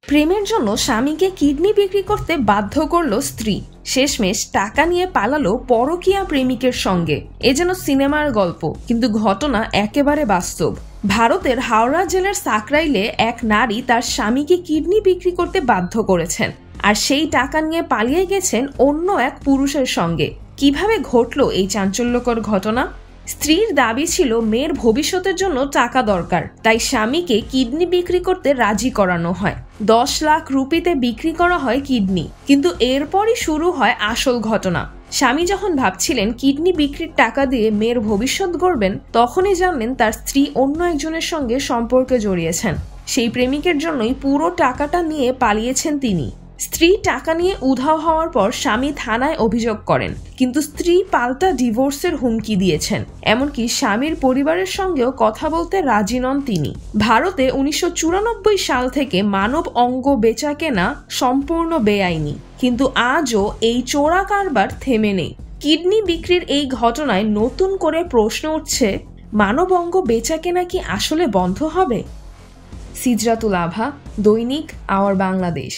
প্রেমের জন্য স্বামীকে কিডনি বিক্রি করতে বাধ্য করল স্ত্রী, শেষমেশ টাকা নিয়ে পালালো পরকীয়া প্রেমিকের সঙ্গে। এ যেন সিনেমার গল্প, কিন্তু ঘটনা একেবারে বাস্তব। ভারতের হাওড়া জেলার সাকরাইলে এক নারী তার স্বামীকে কিডনি বিক্রি করতে বাধ্য করেছেন, আর সেই টাকা নিয়ে পালিয়ে গেছেন অন্য এক পুরুষের সঙ্গে। কিভাবে ঘটল এই চাঞ্চল্যকর ঘটনা? স্ত্রীর দাবি ছিল মেয়ের ভবিষ্যতের জন্য টাকা দরকার, তাই স্বামীকে কিডনি বিক্রি করতে রাজি করানো হয়। 10 লাখ রুপিতে বিক্রি করা হয় কিডনি। কিন্তু এরপরই শুরু হয় আসল ঘটনা। স্বামী যখন ভাবছিলেন কিডনি বিক্রির টাকা দিয়ে মেয়ের ভবিষ্যৎ গড়বেন, তখনই জানলেন তার স্ত্রী অন্য একজনের সঙ্গে সম্পর্কে জড়িয়েছেন। সেই প্রেমিকের জন্যই পুরো টাকাটা নিয়ে পালিয়েছেন তিনি। স্ত্রী টাকা নিয়ে উধাও হওয়ার পর স্বামী থানায় অভিযোগ করেন, কিন্তু স্ত্রী পাল্টা ডিভোর্সের হুমকি দিয়েছেন। এমনকি স্বামীর পরিবারের সঙ্গেও কথা বলতে রাজি নন তিনি। ভারতে 1994 সাল থেকে মানব অঙ্গ বেচাকেনা সম্পূর্ণ বেআইনি, কিন্তু আজও এই চোরা কারবার থেমে নেই। কিডনি বিক্রির এই ঘটনায় নতুন করে প্রশ্ন উঠছে, মানব অঙ্গ বেচাকেনা কি আসলে বন্ধ হবে? সিজরাতুল আভা, দৈনিক আওয়ার বাংলাদেশ।